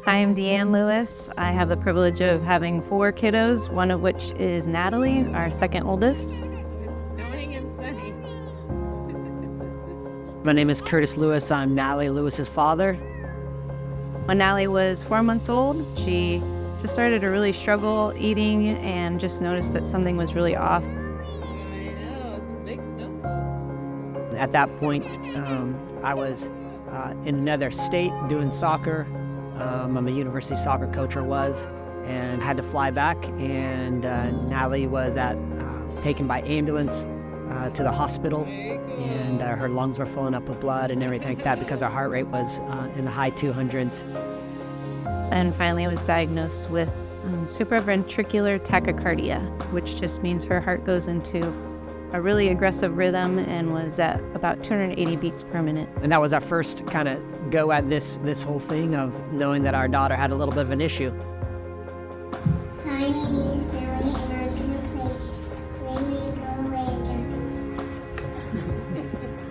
Hi, I'm Deann Lewis. I have the privilege of having 4 kiddos, one of which is Natalie, our second oldest. It's snowing and sunny. My name is Curtis Lewis. I'm Natalie Lewis's father. When Natalie was 4 months old, she just started to really struggle eating and just noticed that something was really off. I know, it's a big snowfall. At that point, I was in another state doing soccer. I'm a university soccer coach, or was, and had to fly back. And Natalie was taken by ambulance to the hospital, and her lungs were filling up with blood and everything like that because her heart rate was in the high 200s. And finally was diagnosed with supraventricular tachycardia, which just means her heart goes into a really aggressive rhythm and was at about 280 beats per minute. And that was our first kind of go at this whole thing of knowing that our daughter had a little bit of an issue. Hi, my name is Sally, and I'm gonna play Rainbow Go Away and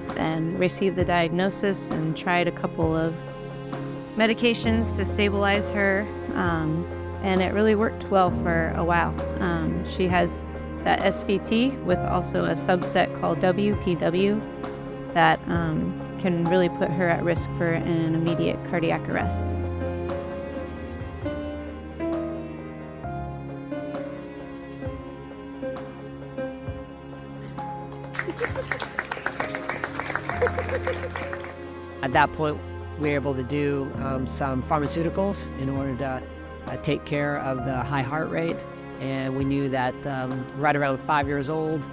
Jump. And received the diagnosis and tried a couple of medications to stabilize her, and it really worked well for a while. She has that SVT with also a subset called WPW that can really put her at risk for an immediate cardiac arrest. At that point, we were able to do some pharmaceuticals in order to take care of the high heart rate. And we knew that right around 5 years old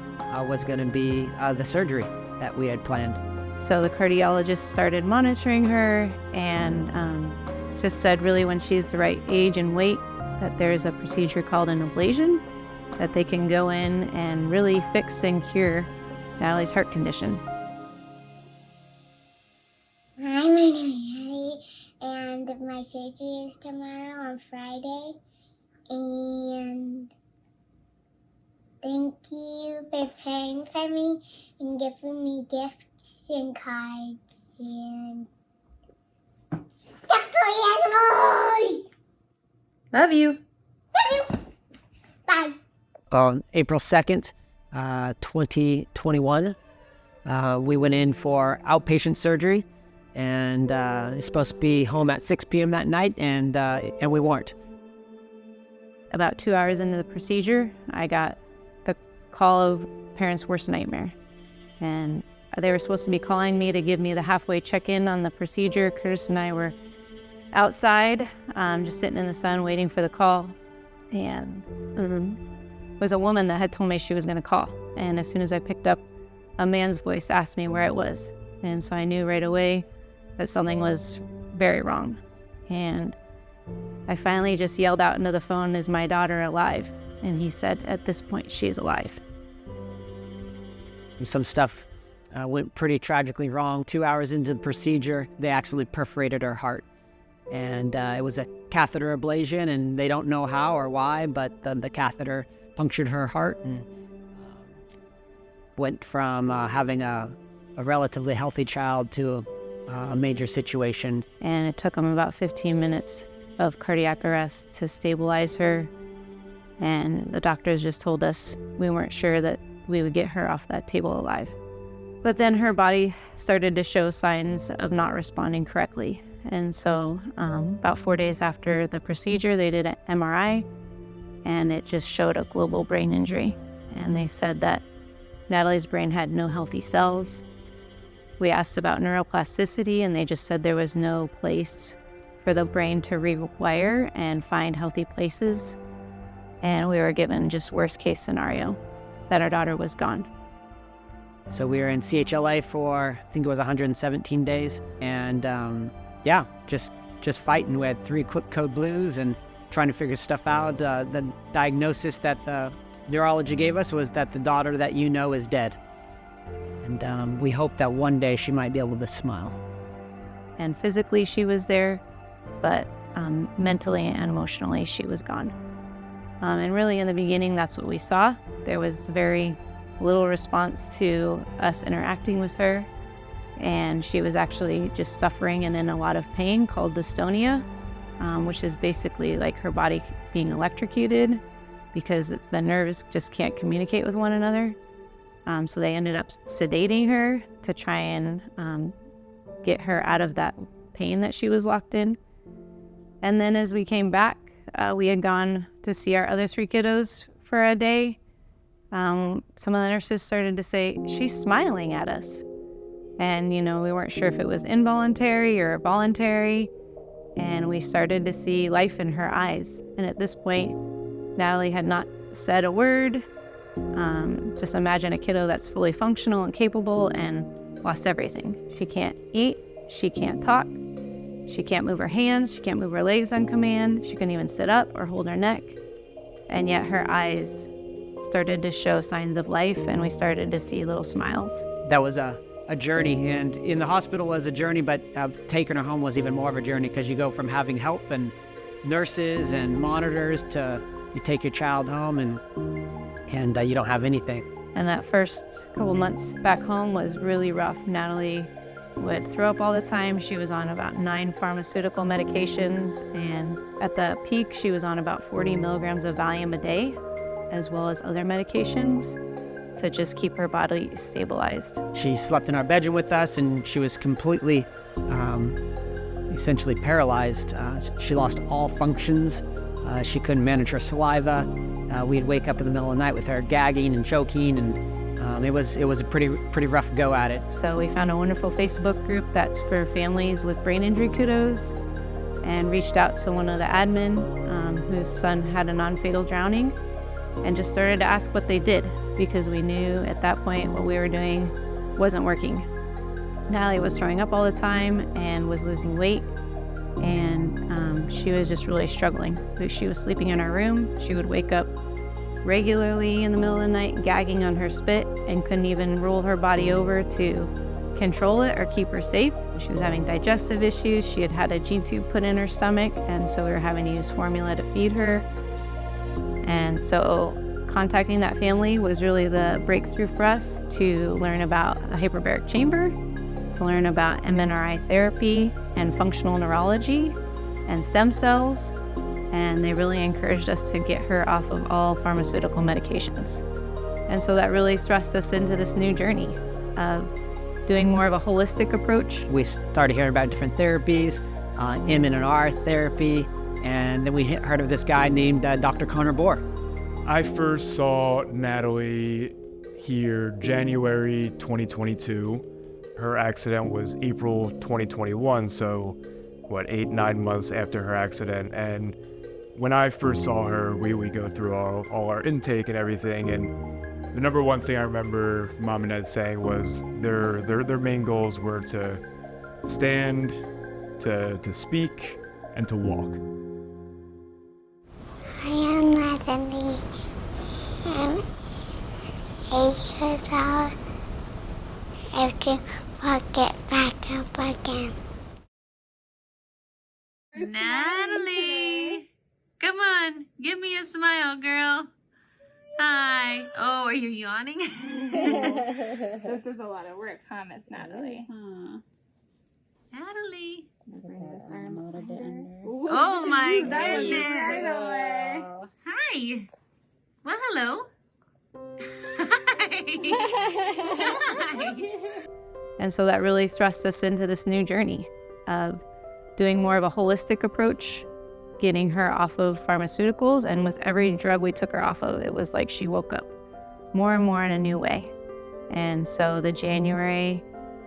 was going to be the surgery that we had planned. So the cardiologist started monitoring her and just said really when she's the right age and weight that there's a procedure called an ablation that they can go in and really fix and cure Natalie's heart condition. Hi, my name is Natalie, and my surgery is tomorrow on Friday. And thank you for praying for me and giving me gifts and cards and stuffed toy animals. Love you. Love you. Bye. On April 2nd, 2021, we went in for outpatient surgery, and it's supposed to be home at 6 p.m. that night, and we weren't. About 2 hours into the procedure, I got the call of parents' worst nightmare. And they were supposed to be calling me to give me the halfway check-in on the procedure. Curtis and I were outside, just sitting in the sun waiting for the call. And it was a woman that had told me she was going to call. And as soon as I picked up, a man's voice asked me where it was. And so I knew right away that something was very wrong. And I finally just yelled out into the phone, "Is my daughter alive?" And he said, "At this point, she's alive." Some stuff went pretty tragically wrong. 2 hours into the procedure, they actually perforated her heart. And it was a catheter ablation, and they don't know how or why, but the catheter punctured her heart and went from having a relatively healthy child to a major situation. And it took them about 15 minutes of cardiac arrest to stabilize her. And the doctors just told us we weren't sure that we would get her off that table alive. But then her body started to show signs of not responding correctly. And so about 4 days after the procedure, they did an MRI, and it just showed a global brain injury. And they said that Natalie's brain had no healthy cells. We asked about neuroplasticity, and they just said there was no place for the brain to rewire and find healthy places. And we were given just worst case scenario, that our daughter was gone. So we were in CHLA for, I think it was 117 days. And just fighting. We had 3 clip code blues and trying to figure stuff out. The diagnosis that the neurology gave us was that the daughter that you know is dead. And we hope that one day she might be able to smile. And physically she was there, but mentally and emotionally she was gone. And really in the beginning, that's what we saw. There was very little response to us interacting with her. And she was actually just suffering and in a lot of pain called dystonia. which is basically like her body being electrocuted because the nerves just can't communicate with one another. So they ended up sedating her to try and get her out of that pain that she was locked in. And then as we came back, we had gone to see our other 3 kiddos for a day. Some of the nurses started to say, she's smiling at us. And, we weren't sure if it was involuntary or voluntary. And we started to see life in her eyes. And at this point, Natalie had not said a word. Just imagine a kiddo that's fully functional and capable and lost everything. She can't eat, she can't talk, she can't move her hands, she can't move her legs on command, she couldn't even sit up or hold her neck. And yet her eyes started to show signs of life, and we started to see little smiles. That was a journey, and in the hospital was a journey, but taking her home was even more of a journey, because you go from having help and nurses and monitors to you take your child home and you don't have anything. And that first couple months back home was really rough. Natalie would throw up all the time. She was on about 9 pharmaceutical medications, and at the peak she was on about 40 milligrams of Valium a day, as well as other medications to just keep her body stabilized. She slept in our bedroom with us, and she was completely, essentially paralyzed. She lost all functions. She couldn't manage her saliva. We'd wake up in the middle of the night with her gagging and choking, and it was a pretty rough go at it. So we found a wonderful Facebook group that's for families with brain injury kiddos, and reached out to one of the admin whose son had a non-fatal drowning, and just started to ask what they did, because we knew at that point what we were doing wasn't working. Natalie was throwing up all the time and was losing weight, and she was just really struggling. She was sleeping in her room. She would wake up regularly in the middle of the night gagging on her spit and couldn't even roll her body over to control it or keep her safe. She was having digestive issues. She had had a G-tube put in her stomach, and so we were having to use formula to feed her. And so contacting that family was really the breakthrough for us to learn about a hyperbaric chamber, to learn about MNRI therapy and functional neurology and stem cells. And they really encouraged us to get her off of all pharmaceutical medications. And so that really thrust us into this new journey of doing more of a holistic approach. We started hearing about different therapies, MNRI therapy, and then we heard of this guy named Dr. Connor Bohr. I first saw Natalie here January 2022. Her accident was April 2021, so 8-9 months after her accident. And when I first saw her, we go through all our intake and everything, and the number one thing I remember Mom and Dad saying was their main goals were to stand, to speak, and to walk. I am Natalie. I'm 8 years old. I have to walk it back up again. Natalie, come on, give me a smile, girl. Hi. Oh, are you yawning? This is a lot of work, huh, Miss Natalie? Natalie. Ooh, Oh my that was goodness. right away. Hi. Well, hello. Hi. And so that really thrust us into this new journey of doing more of a holistic approach, getting her off of pharmaceuticals, and with every drug we took her off of, it was like she woke up more and more in a new way. And so the January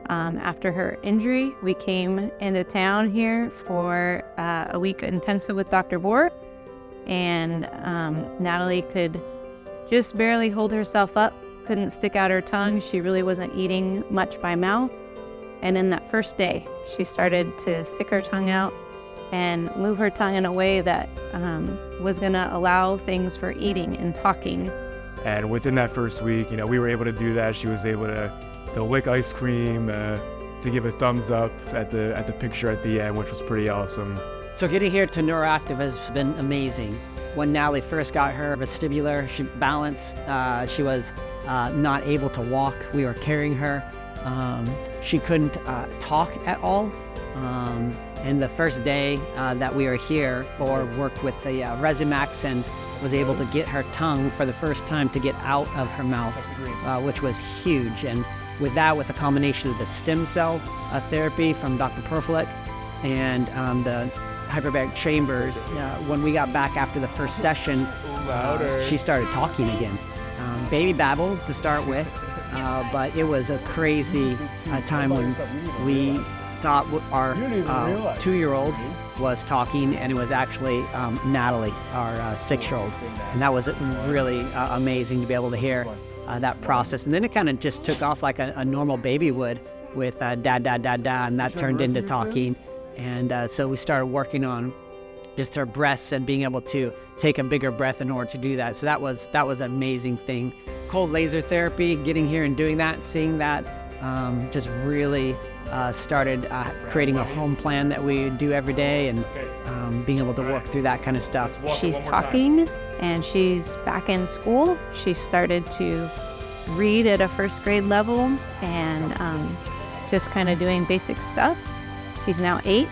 after her injury, we came into town here for a week intensive with Dr. Bohr, and Natalie could just barely hold herself up, couldn't stick out her tongue. She really wasn't eating much by mouth. And in that first day, she started to stick her tongue out and move her tongue in a way that was gonna allow things for eating and talking. And within that first week, we were able to do that. She was able to lick ice cream, to give a thumbs up at the picture at the end, which was pretty awesome. So getting here to Neuroactive has been amazing. When Natalie first got her vestibular balance, she was not able to walk. We were carrying her. She couldn't talk at all. And the first day that we were here, worked with the Resimax and was able to get her tongue for the first time to get out of her mouth, which was huge. And with that, with a combination of the stem cell therapy from Dr. Perforated and the hyperbaric chambers, when we got back after the first session, she started talking again. Baby babble to start with, but it was a crazy time when we thought our 2-year-old was talking, and it was actually Natalie, our 6-year-old. And that was really amazing to be able to hear that process. And then it kind of just took off like a normal baby would with da, da, da, da, and that turned into talking. And so we started working on just her breaths and being able to take a bigger breath in order to do that. So that was an amazing thing. Cold laser therapy, getting here and doing that, seeing that, just really started creating a home plan that we do every day, and being able to work through that kind of stuff. She's talking, and she's back in school. She started to read at a first grade level, and just kind of doing basic stuff. She's now 8,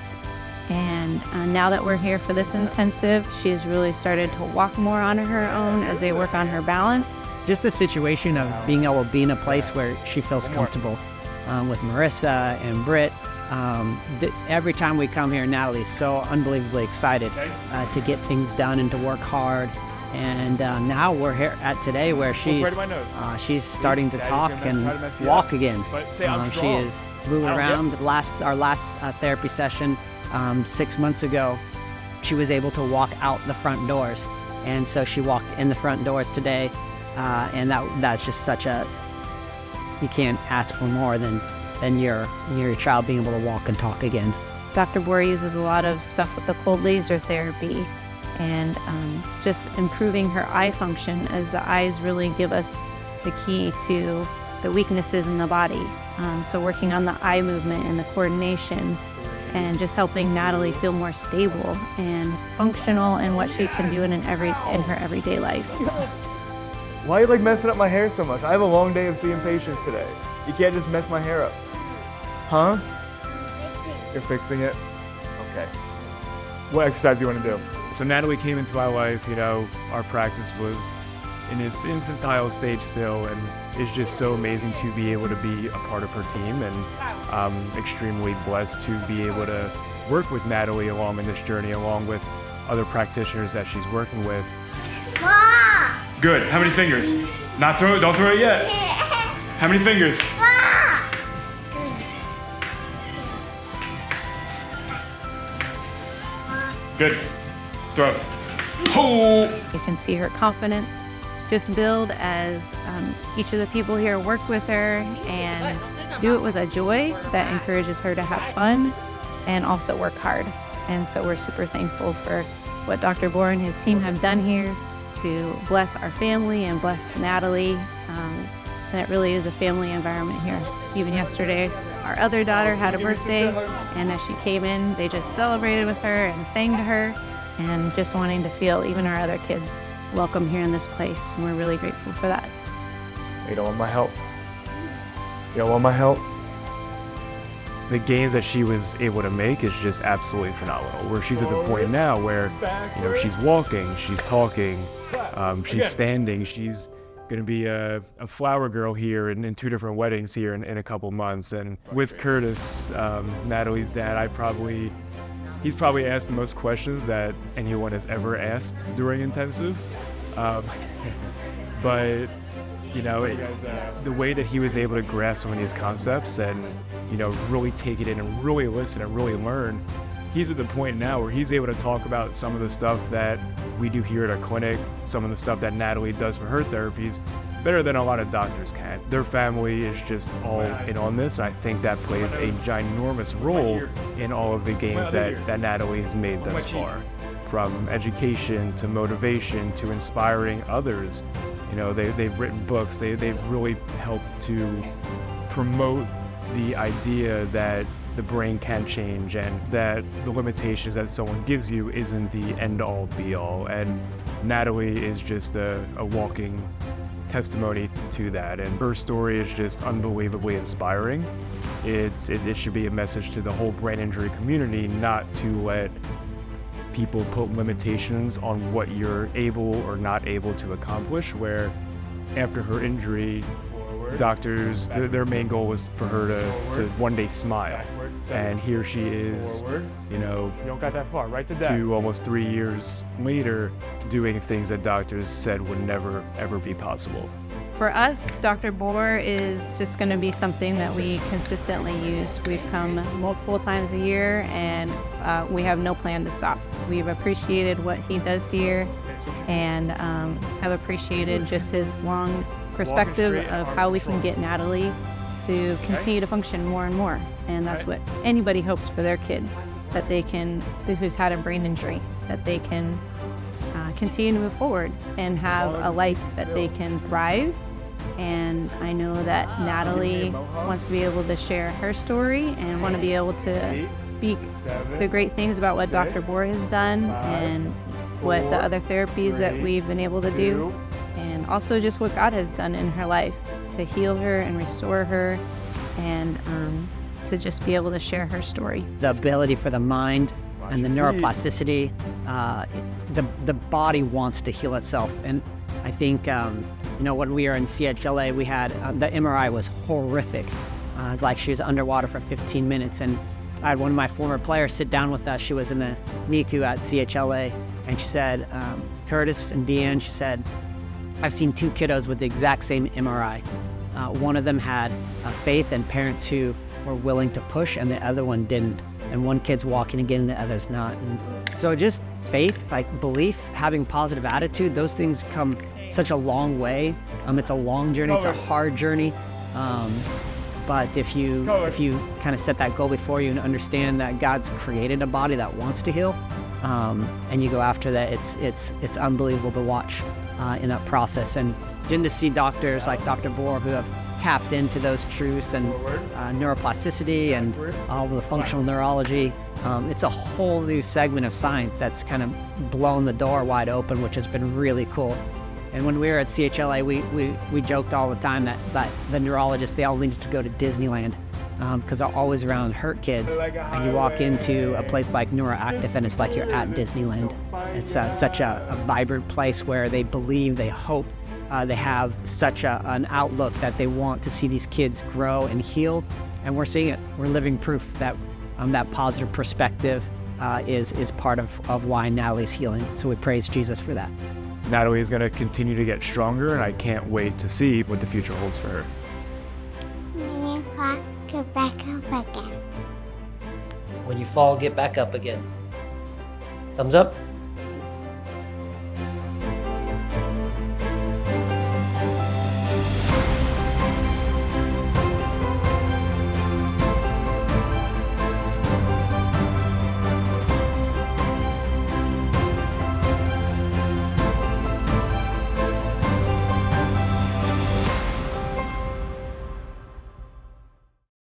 and now that we're here for this intensive, she's really started to walk more on her own as they work on her balance. Just the situation of being able to be in a place where she feels comfortable. With Marissa and Britt, every time we come here, Natalie's so unbelievably excited to get things done and to work hard. And now we're here at today where she's starting to talk and walk again. She is moving around. Our last therapy session 6 months ago, she was able to walk out the front doors, and so she walked in the front doors today, and that's just such a, you can't ask for more than your child being able to walk and talk again. Dr. Bohr uses a lot of stuff with the cold laser therapy, and just improving her eye function, as the eyes really give us the key to the weaknesses in the body. So working on the eye movement and the coordination, and just helping Natalie feel more stable and functional in what she can do in her everyday life. Why are you messing up my hair so much? I have a long day of seeing patients today. You can't just mess my hair up. Huh? You're fixing it? Okay. What exercise do you want to do? So Natalie came into my life, our practice was in its infantile stage still, and it's just so amazing to be able to be a part of her team, and I'm extremely blessed to be able to work with Natalie along in this journey, along with other practitioners that she's working with. Mom! Good. How many fingers? Don't throw it yet. How many fingers? Good. Throw. Oh! You can see her confidence just build as each of the people here work with her and do it with a joy that encourages her to have fun and also work hard. And so we're super thankful for what Dr. Bohr and his team have done here to bless our family and bless Natalie. And it really is a family environment here. Even yesterday, our other daughter had a birthday, and as she came in, they just celebrated with her and sang to her, and just wanting to feel even our other kids welcome here in this place. And we're really grateful for that. You don't want my help? You don't want my help? The gains that she was able to make is just absolutely phenomenal. Where she's at the point now where, she's walking, she's talking, she's standing, she's gonna be a flower girl here in 2 different weddings here in a couple months. And with Curtis, Natalie's dad, he's probably asked the most questions that anyone has ever asked during intensive. But the way that he was able to grasp some of these concepts and really take it in and really listen and really learn, he's at the point now where he's able to talk about some of the stuff that we do here at our clinic, some of the stuff that Natalie does for her therapies, better than a lot of doctors can. Their family is just all in on this, and I think that plays a ginormous role in all of the gains that Natalie has made thus far. From education to motivation to inspiring others. They've written books, they've really helped to promote the idea that the brain can change and that the limitations that someone gives you isn't the end-all be-all. And Natalie is just a walking testimony to that, and her story is just unbelievably inspiring. It should be a message to the whole brain injury community not to let people put limitations on what you're able or not able to accomplish, where after her injury, doctors, their main goal was for her to one day smile. And here she is, you don't got that far, right to that. 2, almost 3 years later, doing things that doctors said would never, ever be possible. For us, Dr. Bohr is just going to be something that we consistently use. We've come multiple times a year, and we have no plan to stop. We've appreciated what he does here, and have appreciated just his long perspective of how we can get Natalie to continue to function more and more. And that's what anybody hopes for their kid, that they can, who's had a brain injury, that they can continue to move forward and have a life that they can thrive. And I know that Natalie wants to be able to share her story and want to be able to speak the great things about what Dr. Bohr has done and what the other therapies that we've been able to do, and also just what God has done in her life to heal her and restore her, and to just be able to share her story. The ability for the mind and the neuroplasticity, the body wants to heal itself. And I think, when we were in CHLA, we had, the MRI was horrific. It was like she was underwater for 15 minutes. And I had one of my former players sit down with us. She was in the NICU at CHLA. And she said, Curtis and Deann, she said, I've seen 2 kiddos with the exact same MRI. One of them had faith and parents who were willing to push, and the other one didn't. And one kid's walking again, the other's not. And so just faith, like belief, having positive attitude, those things come such a long way. It's a long journey, it's a hard journey. But if you kind of set that goal before you and understand that God's created a body that wants to heal, and you go after that, it's unbelievable to watch in that process. And then to see doctors like Dr. Bohr who have tapped into those truths and neuroplasticity and all the functional neurology, it's a whole new segment of science that's kind of blown the door wide open, which has been really cool. And when we were at CHLA, we joked all the time that the neurologists, they all needed to go to Disneyland because they're always around hurt kids. And you walk into a place like Neuroactive and it's like you're at Disneyland. It's such a vibrant place where they believe, they hope, they have such an outlook that they want to see these kids grow and heal. And we're seeing it. We're living proof that that positive perspective is part of why Natalie's healing. So we praise Jesus for that. Natalie is going to continue to get stronger, and I can't wait to see what the future holds for her. When you fall, get back up again. When you fall, get back up again. Thumbs up.